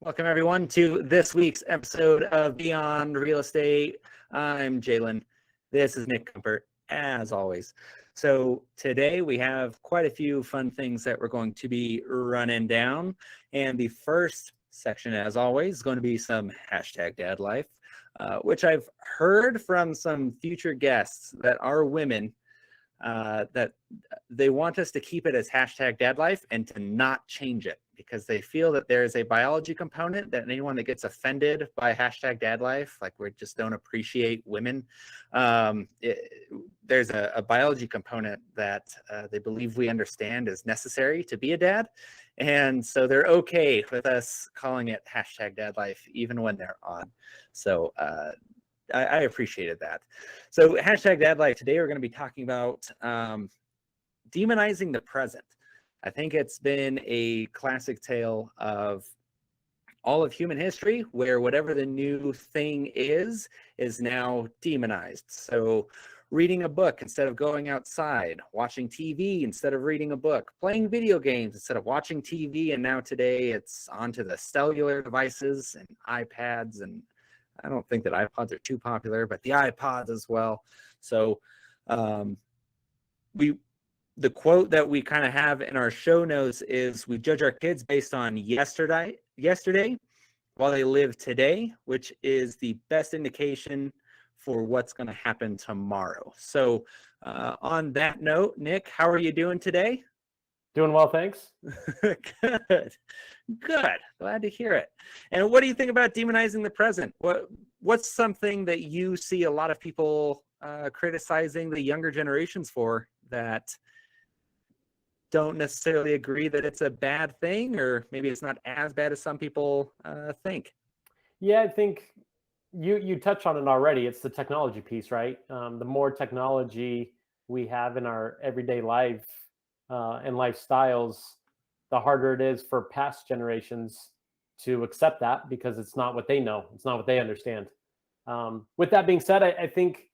Welcome, everyone, to this week's episode of Beyond Real Estate. I'm Jalen. This is Nick Gumpert, as always. So today we have quite a few fun things that we're going to be running down. And the first section, as always, is going to be some hashtag dad life, which I've heard from some future guests that are women that they want us to keep it as hashtag dad life and to not change it because they feel that there is a biology component that anyone that gets offended by hashtag dad life, like we just don't appreciate women. There's a biology component that they believe we understand is necessary to be a dad. And so they're okay with us calling it hashtag dad life, even when they're on. So I appreciated that. So hashtag dad life. Today we're going to be talking about demonizing the present. I think it's been a classic tale of all of human history where whatever the new thing is now demonized. So reading a book instead of going outside, watching TV instead of reading a book, playing video games instead of watching TV, and now today it's onto the cellular devices and iPads, and I don't think that iPods are too popular, but the iPods as well. So the quote that we kind of have in our show notes is we judge our kids based on yesterday while they live today, which is the best indication for what's going to happen tomorrow. So on that note, Nick, how are you doing today? Doing well, thanks. Good. Glad to hear it. And what do you think about demonizing the present? What's something that you see a lot of people criticizing the younger generations for that don't necessarily agree that it's a bad thing, or maybe it's not as bad as some people think? Yeah, I think you touched on it already. It's the technology piece, right? The more technology we have in our everyday life and lifestyles, the harder it is for past generations to accept that because it's not what they know. It's not what they understand. With that being said, I think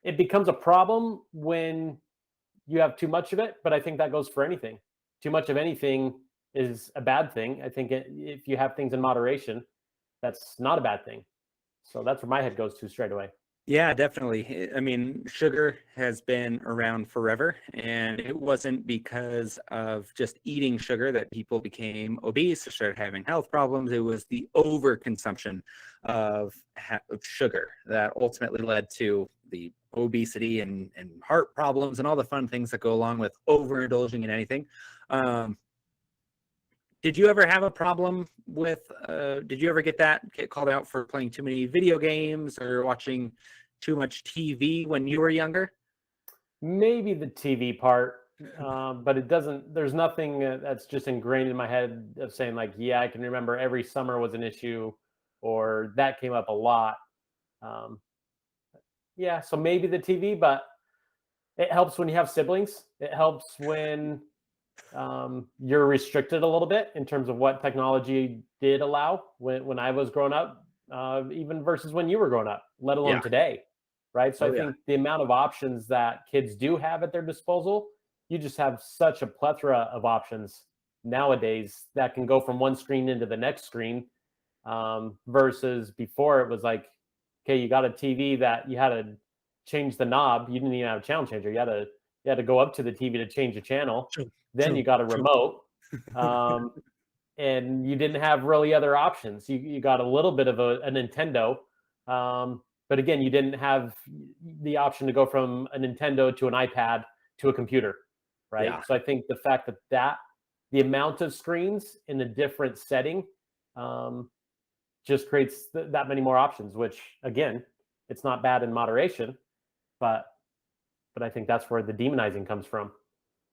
it becomes a problem when you have too much of it, but I think that goes for anything. Too much of anything is a bad thing. I think if you have things in moderation, that's not a bad thing. So that's where my head goes to straight away. Yeah, definitely. I mean, sugar has been around forever, and it wasn't because of just eating sugar that people became obese or started having health problems. It was the overconsumption of sugar that ultimately led to the obesity and heart problems and all the fun things that go along with overindulging in anything. Did you ever have a problem with, did you ever get called out for playing too many video games or watching too much TV when you were younger? Maybe the TV part, but there's nothing that's just ingrained in my head of saying like, yeah, I can remember every summer was an issue or that came up a lot. Yeah, so maybe the TV, but it helps when you have siblings. It helps when you're restricted a little bit in terms of what technology did allow when I was growing up, even versus when you were growing up, let alone today, right? So I think the amount of options that kids do have at their disposal, you just have such a plethora of options nowadays that can go from one screen into the next screen, versus before it was like, okay, you got a TV that you had to change the knob. You didn't even have a channel changer. You had to go up to the TV to change the channel. Then you got a remote, and you didn't have really other options. You got a little bit of a Nintendo, but again, you didn't have the option to go from a Nintendo to an iPad to a computer, right? Yeah. So I think the fact that the amount of screens in a different setting just creates that many more options, which again, it's not bad in moderation, but I think that's where the demonizing comes from.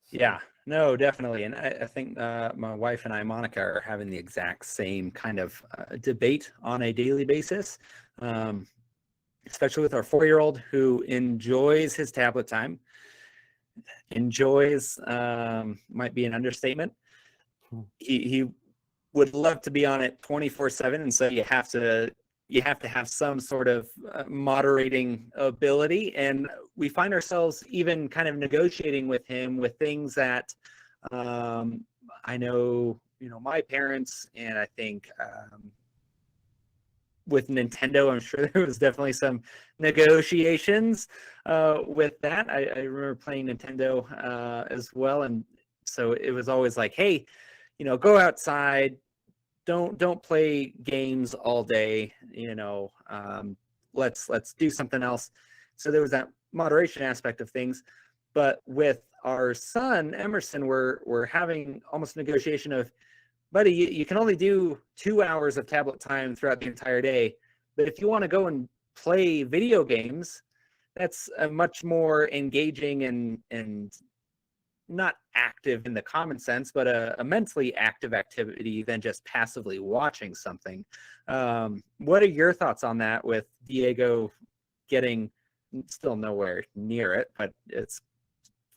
So. Yeah, no, definitely. And I think my wife and I, Monica, are having the exact same kind of debate on a daily basis, especially with our 4-year-old who enjoys his tablet time. Enjoys might be an understatement. He would love to be on it 24/7, and so you have to have some sort of moderating ability. And we find ourselves even kind of negotiating with him with things that I know, my parents, and I think with Nintendo, I'm sure there was definitely some negotiations with that. I remember playing Nintendo as well, and so it was always like, hey, go outside, don't play games all day, let's do something else. So there was that moderation aspect of things. But with our son Emerson, we're having almost a negotiation of, buddy, you can only do 2 hours of tablet time throughout the entire day. But if you want to go and play video games, that's a much more engaging and not active in the common sense, but a mentally active activity than just passively watching something. What are your thoughts on that, with Diego getting still nowhere near it, but it's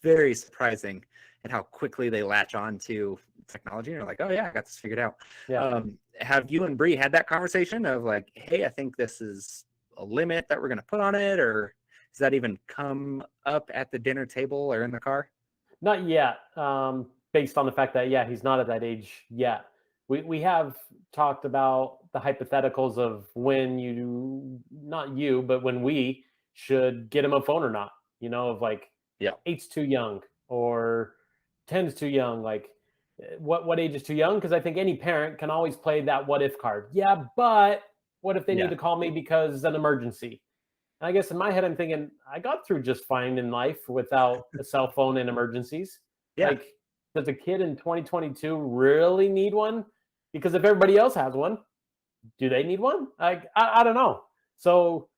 very surprising and how quickly they latch on to technology and are like, oh yeah, I got this figured out. Yeah. Have you and Bree had that conversation of like, hey, I think this is a limit that we're going to put on it, or does that even come up at the dinner table or in the car? Not yet, based on the fact that, yeah, he's not at that age yet. We have talked about the hypotheticals of when not you, but when we should get him a phone or not, of like, Yeah. 8's too young or 10's too young. Like, what age is too young? Because I think any parent can always play that what if card. Yeah, but what if they need to call me because an emergency? And I guess in my head, I'm thinking, I got through just fine in life without a cell phone in emergencies. Yeah. Like, does a kid in 2022 really need one? Because if everybody else has one, do they need one? I don't know. So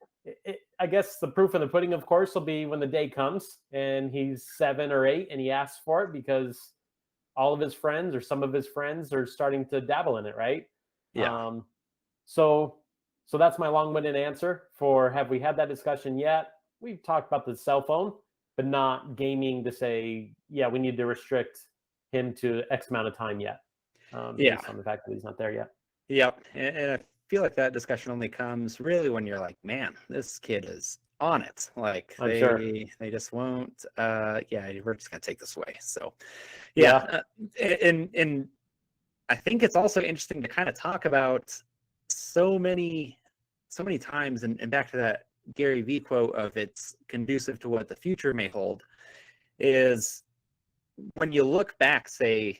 I guess the proof in the pudding, of course, will be when the day comes and he's 7 or 8 and he asks for it because all of his friends or some of his friends are starting to dabble in it, right? Yeah. So that's my long-winded answer for, have we had that discussion yet? We've talked about the cell phone, but not gaming to say, yeah, we need to restrict him to X amount of time yet, based on the fact that he's not there yet. Yep. And I feel like that discussion only comes really when you're like, man, this kid is on it. Like they just won't, yeah, we're just going to take this away. So yeah. And I think it's also interesting to kind of talk about so many times, and back to that Gary Vee quote of it's conducive to what the future may hold, is when you look back, say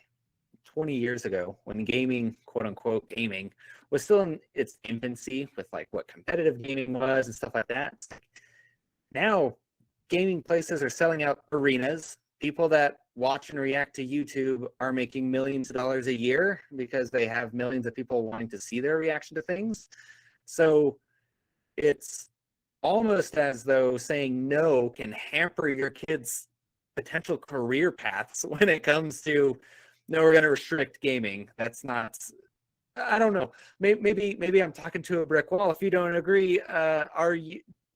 20 years ago, when gaming, quote unquote gaming, was still in its infancy with like what competitive gaming was and stuff like that. Now gaming places are selling out arenas. People that watch and react to YouTube are making millions of dollars a year because they have millions of people wanting to see their reaction to things. So it's almost as though saying no can hamper your kids' potential career paths when it comes to, no, we're going to restrict gaming. That's not, I don't know. Maybe I'm talking to a brick wall. If you don't agree,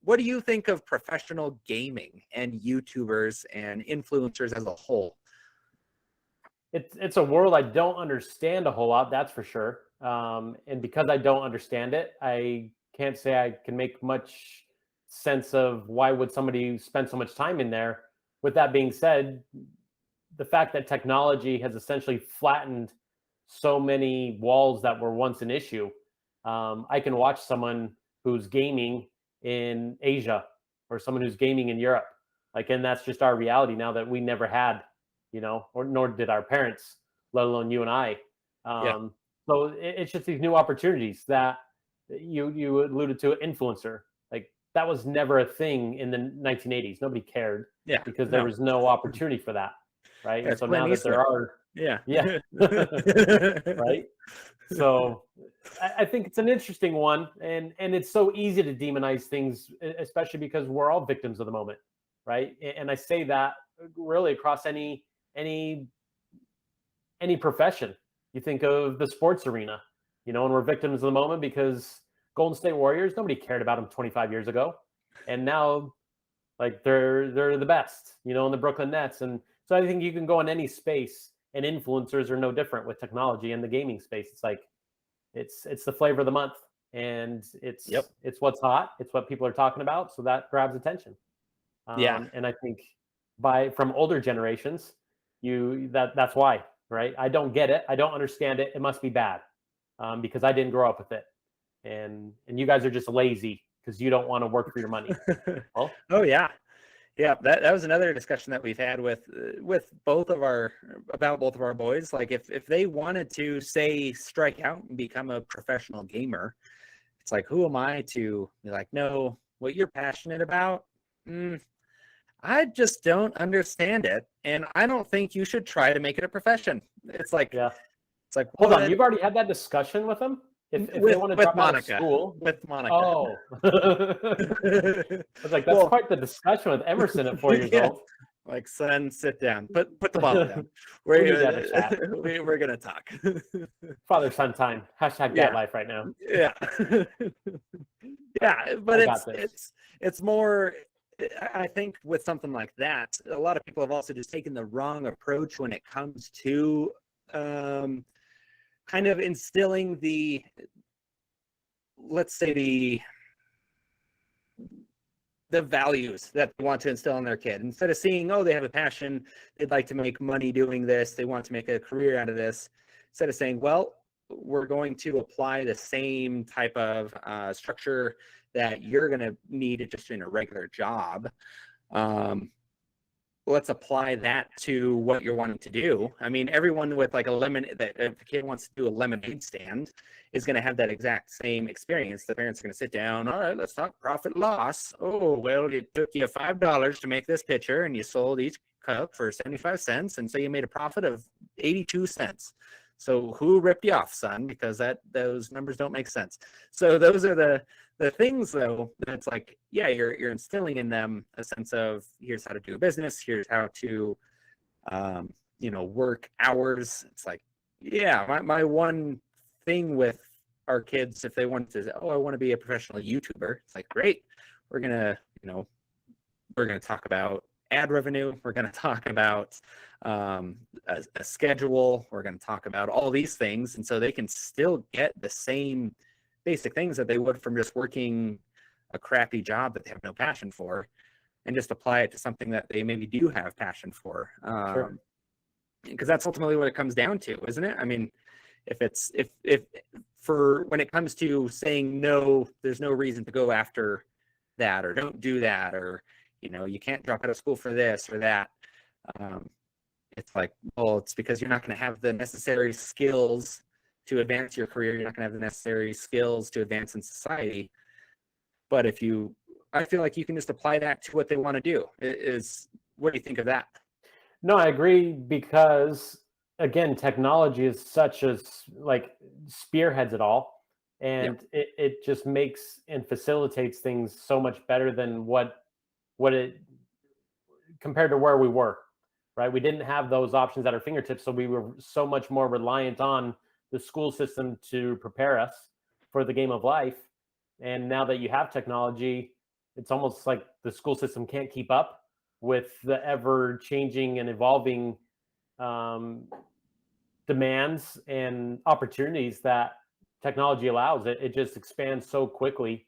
what do you think of professional gaming and YouTubers and influencers as a whole? It's a world I don't understand a whole lot, that's for sure. And because I don't understand it, I can't say I can make much sense of why would somebody spend so much time in there. With that being said, the fact that technology has essentially flattened so many walls that were once an issue. I can watch someone who's gaming in Asia or someone who's gaming in Europe. Like, and that's just our reality now that we never had, or nor did our parents, let alone you and I. So it's just these new opportunities that you alluded to, influencer. Like, that was never a thing in the 1980s. Nobody cared because there was no opportunity for that. Right. And so now that there are, right. So I think it's an interesting one, and it's so easy to demonize things, especially because we're all victims of the moment, right? And I say that really across any profession. You think of the sports arena, and we're victims of the moment because Golden State Warriors, nobody cared about them 25 years ago, and now like they're the best, and the Brooklyn Nets. And so I think you can go in any space, and influencers are no different with technology in the gaming space. It's like it's the flavor of the month, and it's what's hot. It's what people are talking about, so that grabs attention. And I think from older generations, that's why, right? I don't get it. I don't understand it. It must be bad because I didn't grow up with it. and you guys are just lazy because you don't want to work for your money. Well, Oh yeah. Yeah, that was another discussion that we've had with both of our boys. Like if they wanted to say strike out and become a professional gamer, it's like, who am I to be like, no, what you're passionate about, I just don't understand it, and I don't think you should try to make it a profession. yeah. It's like, Hold well, on, you've already had that discussion with them? If they with want to drop out of Monica, school. with Monica. Oh. I was like, that's quite the discussion with Emerson at 4 years Yeah. old. Like, son, sit down. Put the ball down. We need to have a chat. We're gonna talk. Father-son time. Hashtag Yeah. dad life right now. Yeah. Yeah, but I got this. it's more, I think with something like that, a lot of people have also just taken the wrong approach when it comes to kind of instilling the, let's say, the values that they want to instill in their kid. Instead of seeing, oh, they have a passion, they'd like to make money doing this, they want to make a career out of this, instead of saying, well, we're going to apply the same type of structure that you're going to need just in a regular job. Let's apply that to what you're wanting to do. I mean, everyone with like if a kid wants to do a lemonade stand is going to have that exact same experience. The parents are going to sit down. All right, let's talk profit loss. Oh, well, it took you $5 to make this pitcher and you sold each cup for 75 cents. And so you made a profit of 82 cents. So who ripped you off, son? Because those numbers don't make sense. So those are the things, though, that's like, yeah, you're instilling in them a sense of, here's how to do a business, here's how to work hours. It's like, yeah, my one thing with our kids, if they want to say, oh, I want to be a professional YouTuber, it's like, great, we're gonna talk about ad revenue, we're going to talk about a schedule, we're going to talk about all these things, and so they can still get the same basic things that they would from just working a crappy job that they have no passion for, and just apply it to something that they maybe do have passion for. Sure. Because that's ultimately what it comes down to, isn't it? I mean, if for when it comes to saying no, there's no reason to go after that, or don't do that, or you can't drop out of school for this or that. It's like, well, it's because you're not going to have the necessary skills to advance your career. You're not going to have the necessary skills to advance in society. But I feel like you can just apply that to what they want to do. What do you think of that? No, I agree, because again, technology is such spearheads it all, and it just makes and facilitates things so much better than what it compared to where we were, right? We didn't have those options at our fingertips, so we were so much more reliant on the school system to prepare us for the game of life. And now that you have technology, it's almost like the school system can't keep up with the ever changing and evolving demands and opportunities that technology allows. It just expands so quickly.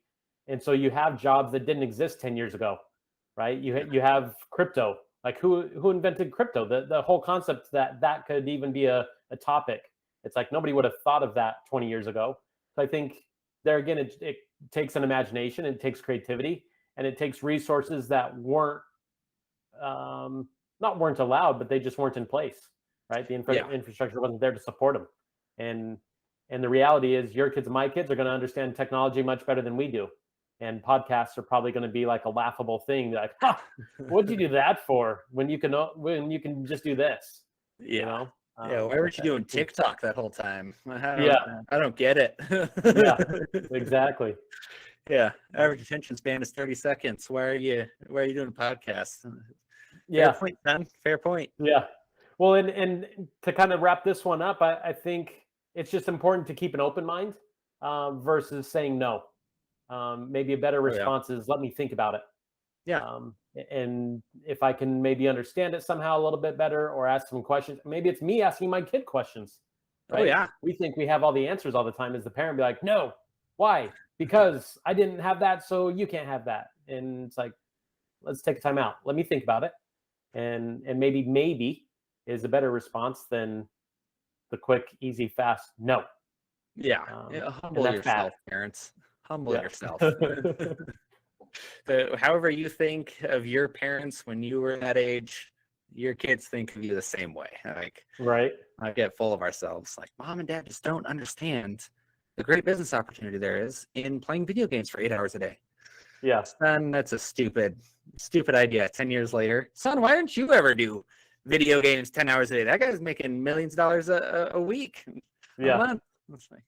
And so you have jobs that didn't exist 10 years ago, right? You have crypto. Like who invented crypto? The whole concept that could even be a topic. It's like nobody would have thought of that 20 years ago. So I think there again, it takes an imagination, it takes creativity, and it takes resources that weren't not weren't allowed, but they just weren't in place, right? The infrastructure wasn't there to support them. And the reality is your kids and my kids are going to understand technology much better than we do. And podcasts are probably going to be like a laughable thing. Like, what'd you do that for when you can just do this? Yeah. Why weren't you doing TikTok that whole time? I don't get it. Yeah, exactly. Yeah, average attention span is 30 seconds. Why are you doing a podcast? Yeah, fair point, son. Fair point. Yeah. Well, and to kind of wrap this one up, I think it's just important to keep an open mind versus saying no. Maybe a better response is let me think about it. Yeah. And if I can maybe understand it somehow a little bit better, or ask some questions, maybe it's me asking my kid questions. Right? Oh yeah. We think we have all the answers all the time as the parent. Be like, no, why? Because I didn't have that, so you can't have that. And it's like, let's take a time out. Let me think about it. And maybe is a better response than the quick, easy, fast no. Yeah. Um, Yeah, and humble that's yourself, bad. parents. Humble Yeah. yourself. However you think of your parents when you were that age, your kids think of you the same way. Like, Right. I get full of ourselves. Like, mom and dad just don't understand the great business opportunity there is in playing video games for 8 hours a day. Yeah. Son, that's a stupid idea. 10 years later, son, why don't you ever do video games 10 hours a day? That guy's making millions of dollars a week, a Yeah. month. It's like,